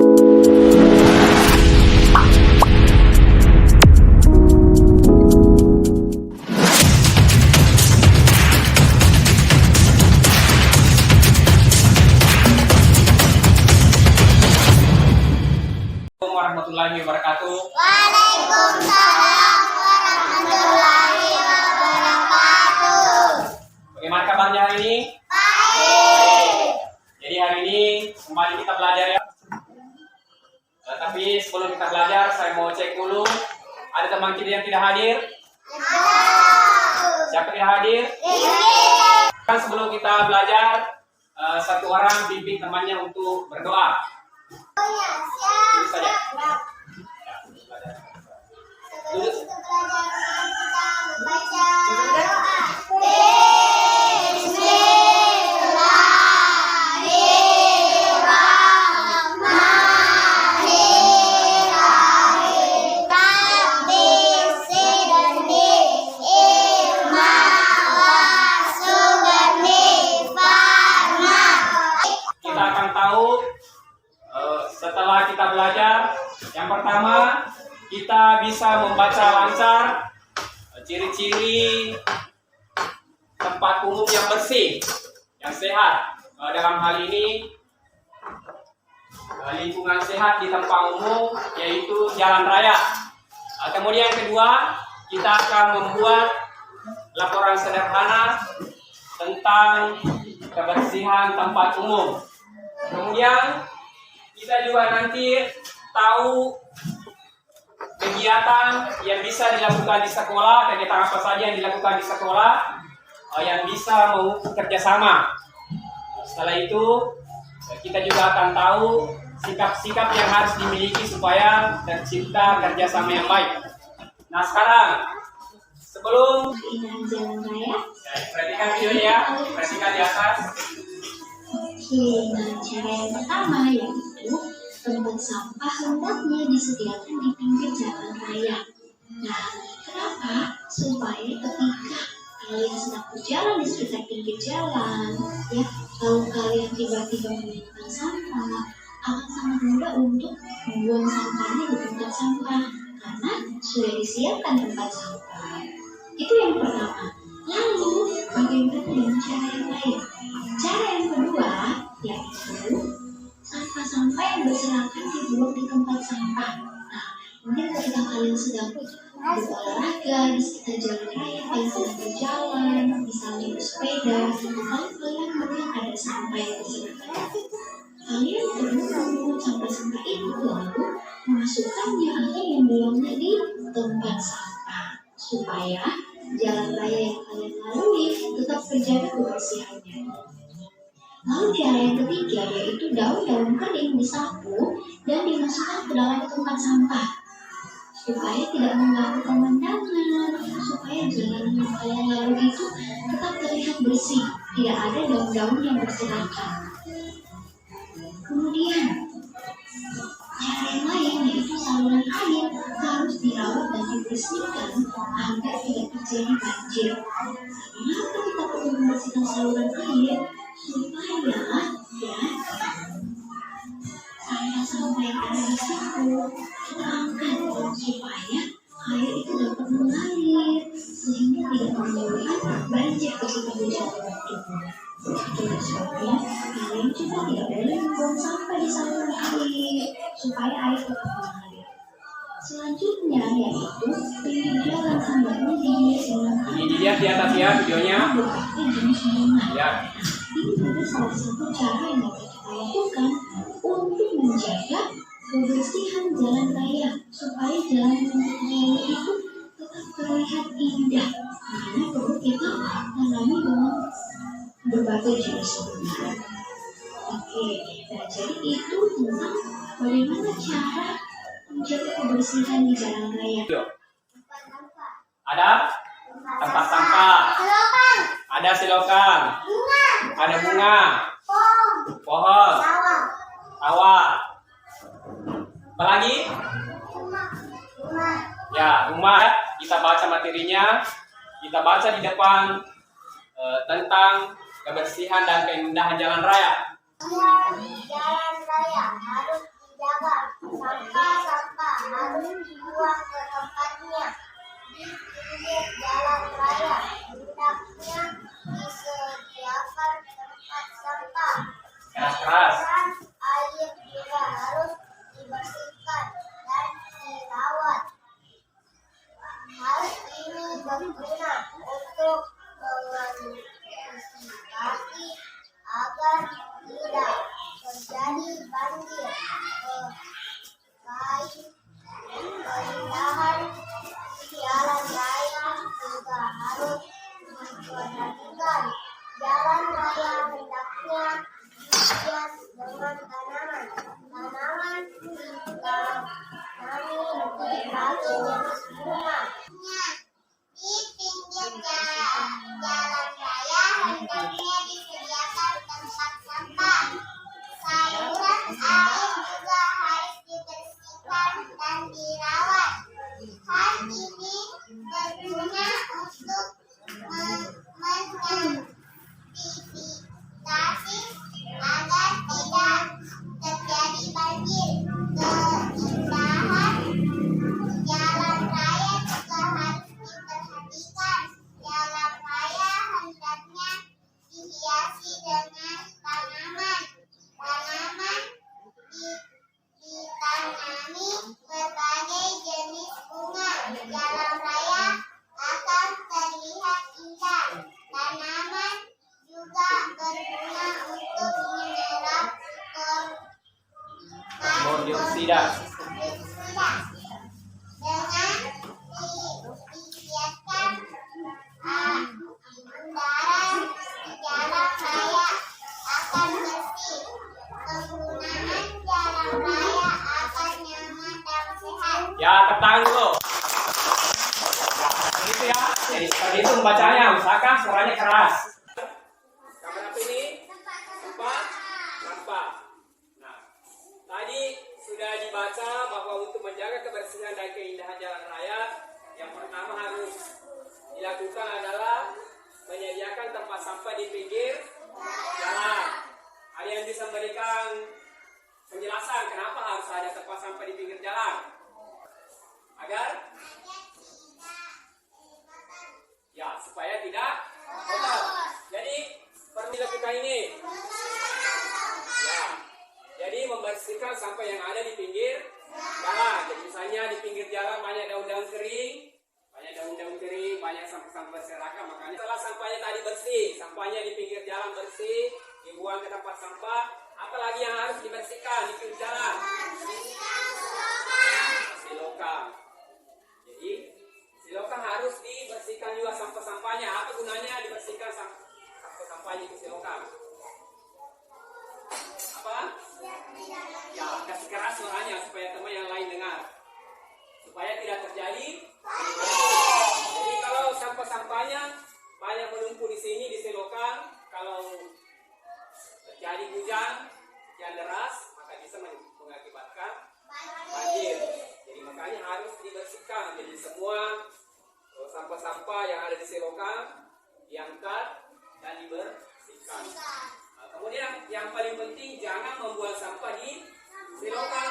warahmatullahi wabarakatuh. Waalaikumsalam warahmatullahi wabarakatuh. Bagaimana kabarnya hari ini? Baik. Jadi hari ini kembali kita belajar ya. Tapi sebelum kita belajar, saya mau cek dulu. Ada teman kita yang tidak hadir? Siapa tidak hadir? Kan sebelum kita belajar, satu orang bimbing temannya untuk berdoa. Ini saja. Kita akan tahu setelah kita belajar, yang pertama kita bisa membaca lancar ciri-ciri tempat umum yang bersih, yang sehat. Dalam hal ini lingkungan sehat di tempat umum yaitu jalan raya. Kemudian yang kedua, kita akan membuat laporan sederhana tentang kebersihan tempat umum. Kemudian kita juga nanti tahu kegiatan yang bisa dilakukan di sekolah, kegiatan apa saja yang dilakukan di sekolah yang bisa bekerja sama. Setelah itu kita juga akan tahu sikap-sikap yang harus dimiliki supaya tercipta kerjasama yang baik. Nah sekarang sebelum perhatikan videonya, perhatikan di atas. Oke, nah cara yang pertama yaitu tempat sampah hendaknya disediakan di pinggir jalan raya. Nah, kenapa? Supaya ketika kalian sedang berjalan di sekitar pinggir jalan, ya, kalau kalian tiba-tiba menemukan sampah, akan sangat mudah untuk membuang sampahnya di tempat sampah karena sudah disiapkan tempat sampah. Itu yang pertama. Lalu, bagaimana dengan cara yang lain? Cara yang kedua yaitu sampah-sampah yang berserakan dibuang di tempat sampah. Nah, mungkin ketika kalian sedang berolahraga di sekitar jalan raya, kalian sedang berjalan, misalnya bersepeda, lalu kalian melihat ada sampah yang berserakan. Kalian perlu memungut sampah-sampah itu lalu memasukkannya atau membuangnya di tempat sampah supaya jalan raya yang kalian lalui tetap terjaga kebersihannya. Lalu cara yang ketiga yaitu daun-daun kering disapu dan dimasukkan ke dalam tempat sampah supaya tidak mengganggu pemandangan, supaya jalan yang kalian lalui itu tetap terlihat bersih, tidak ada daun-daun yang berserakan. Kemudian cara yang lain yaitu saluran air harus dirawat dan dibersihkan agar tidak terjadi banjir. Kenapa kita perlu membersihkan saluran air? Supaya sampah-sampah yang ada di situ kita angkat supaya air itu dapat mengalir sehingga tidak menimbulkan banjir ketika hujan turun. Itulah sebabnya kalian juga tidak boleh membuang sampah di saluran air supaya air tetap mengalir. Selanjutnya yaitu pinggir jalan hendaknya dihias dengan Ini dilihat di atas ya videonya. jenis bunga. Ya. Ini juga salah satu cara yang dapat kita lakukan untuk menjaga kebersihan jalan raya supaya jalan yang kita lalui itu tetap terlihat indah. Makanya perlu kita tanami dengan berbagai jenis bunga. Oke, nah jadi itu tentang bagaimana cara menjaga kebersihan di jalan raya. Ada tempat sampah, ada selokan, ada bunga, pohon, sawah. Apa lagi? Ya, rumah. Kita baca materinya. Kita baca di depan tentang kebersihan dan keindahan jalan raya. Jalan raya harus dijaga Di pinggir jalan raya hendaknya disediakan tempat sampah. Saluran air juga harus dibersihkan dan dirawat. Hal ini berguna untuk mengantisipasi agar tidak terjadi banjir. Keindahan jalan raya juga harus diperhatikan. Jalan raya hendaknya dihiasi dengan tanaman. Tanaman ditanami berbagai jenis bunga. Jalan raya akan terlihat indah. Tanaman juga berguna untuk menyerap Karbon dioksida. Dengan dibiarkan udara di jalan raya akan bersih. Penggunaan jalan raya akan nyaman dan sehat. Ya, tepuk tangan dulu. Begitu ya. Jadi seperti itu membacanya. Usahakan suaranya keras. Gambar apa ini? Sampah. Nah, tadi sudah dibaca bahwa untuk menjaga kebersihan dan keindahan jalan raya, yang pertama harus dilakukan adalah menyediakan tempat sampah di pinggir jalan. Ada yang bisa memberikan penjelasan kenapa harus ada tempat sampah di pinggir jalan? Agar ya, supaya tidak kotor. Jadi perlu dilakukan ini. Ya. Jadi membersihkan sampah yang ada di pinggir jalan. Jadi misalnya di pinggir jalan banyak daun-daun kering, banyak sampah-sampah berserakan. Makanya setelah sampahnya tadi bersih, sampahnya di pinggir jalan bersih, dibuang ke tempat sampah. Apalagi yang harus dibersihkan di pinggir jalan? Silokan. Jadi silokan harus dibersihkan juga sampah-sampahnya. Apa gunanya dibersihkan sampah-sampahnya di silokan? Apa? Ya, kasih keras suaranya supaya teman yang lain dengar. Supaya tidak terjadi. Jadi kalau sampah-sampahnya banyak menumpuk di sini di selokan, kalau terjadi hujan deras, maka bisa mengakibatkan banjir. Jadi makanya harus dibersihkan. Jadi semua sampah-sampah yang ada di selokan diangkat dan dibersihkan. Kemudian yang paling penting jangan membuang sampah di selokan.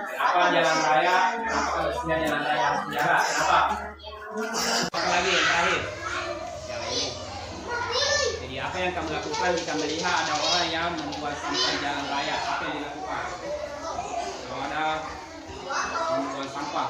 Kenapa jalan raya? Kenapa kebersihan jalan raya harus dijaga? Kenapa? Apa lagi yang terakhir? Yang ini. Jadi apa yang kamu lakukan jika melihat ada orang yang membuang sampah di jalan raya? Apa yang dilakukan? Kalau ada membuang sampah.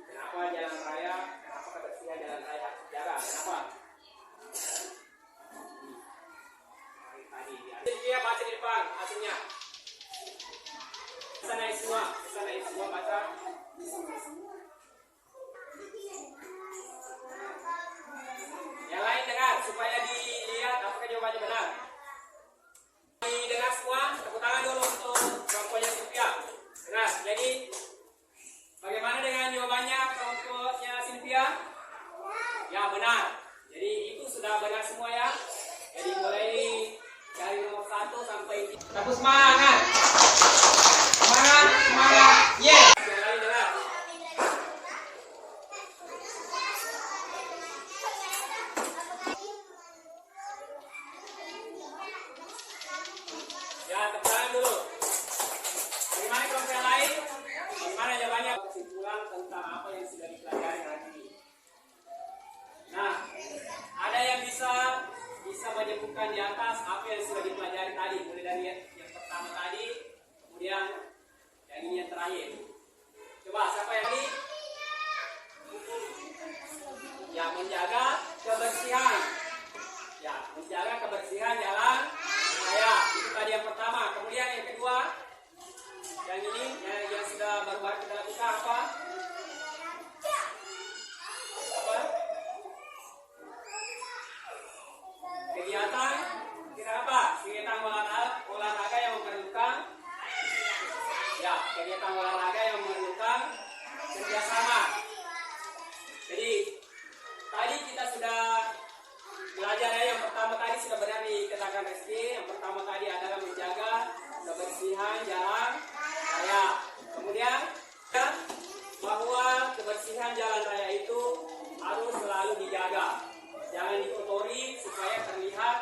Kenapa jalan raya? Kenapa kebersihan jalan raya harus dijaga? Kenapa? Tadi dia baca di depan hasilnya. Bisa naik semua baca. Yang lain dengar supaya dilihat apakah jawabannya benar. Dengar semua, tepuk tangan dulu untuk kelompoknya Sylvia. Dengar, jadi kelompok yang lain? Bagaimana jawabannya? Kesimpulan tentang apa yang sudah dipelajari hari ini. Nah, ada yang bisa menyebutkan di atas apa yang sudah dipelajari tadi, mulai dari yang pertama tadi, kemudian yang ini yang terakhir. Coba siapa yang ini? Ya, menjaga kebersihan. Ya, menjaga kebersihan jalan raya. Itu tadi yang pertama. Kemudian yang kedua, yang ini yang sudah baru-baru kita lakukan apa? Kegiatan kegiatan olahraga yang memerlukan kegiatan olahraga yang memerlukan kerjasama. Jadi tadi kita sudah belajar yang pertama tadi sudah benar dikatakan Reski. Yang pertama tadi adalah menjaga kebersihan jalan raya. Kemudian bahwa kebersihan jalan raya itu harus selalu dijaga. Jangan dikotori supaya terlihat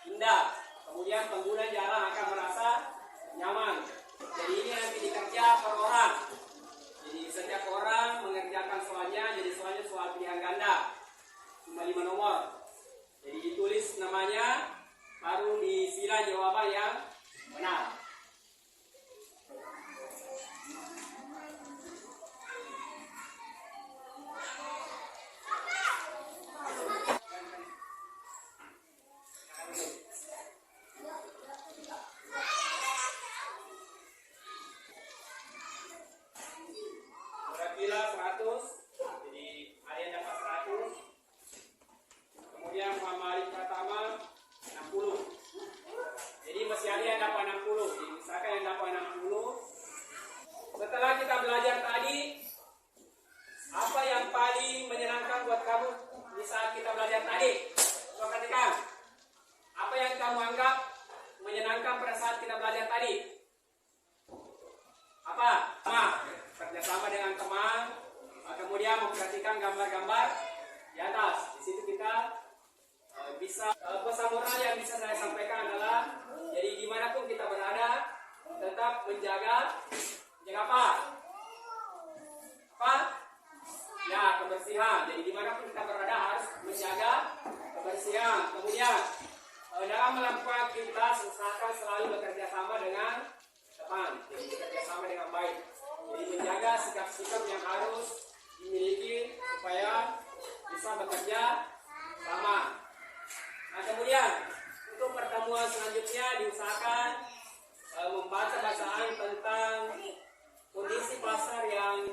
indah. Kemudian pengguna jalan akan merasa nyaman. Jadi ini nanti dikerja per orang. Jadi setiap orang mengerjakan soalnya. Jadi soalnya soal pilihan ganda. Cuma 5 nomor. Jadi ditulis namanya, baru disilang jawaban yang benar. Bila 100, jadi ada yang dapat 100. Kemudian Muhammad Pratama 60. Jadi masih ada yang dapat 60. Jadi misalkan yang dapat 60. Setelah kita belajar tadi, apa yang paling menyenangkan buat kamu di saat kita belajar tadi? Coba katakan, apa yang kamu anggap menyenangkan pada saat kita belajar tadi? Apa? Kerjasama dengan teman, kemudian memperhatikan gambar-gambar di atas. Di situ kita bisa pesan moral yang bisa saya sampaikan adalah, jadi dimanapun kita berada, tetap menjaga apa? Apa? Ya, kebersihan. Jadi dimanapun kita berada harus menjaga kebersihan. Kemudian dalam melakukan aktivitas usahakan selalu bekerja sama dengan teman. Jadi bekerja sama dengan baik. Jadi menjaga sikap-sikap yang harus dimiliki supaya bisa bekerja sama. Nah, kemudian untuk pertemuan selanjutnya diusahakan membaca bacaan tentang kondisi pasar yang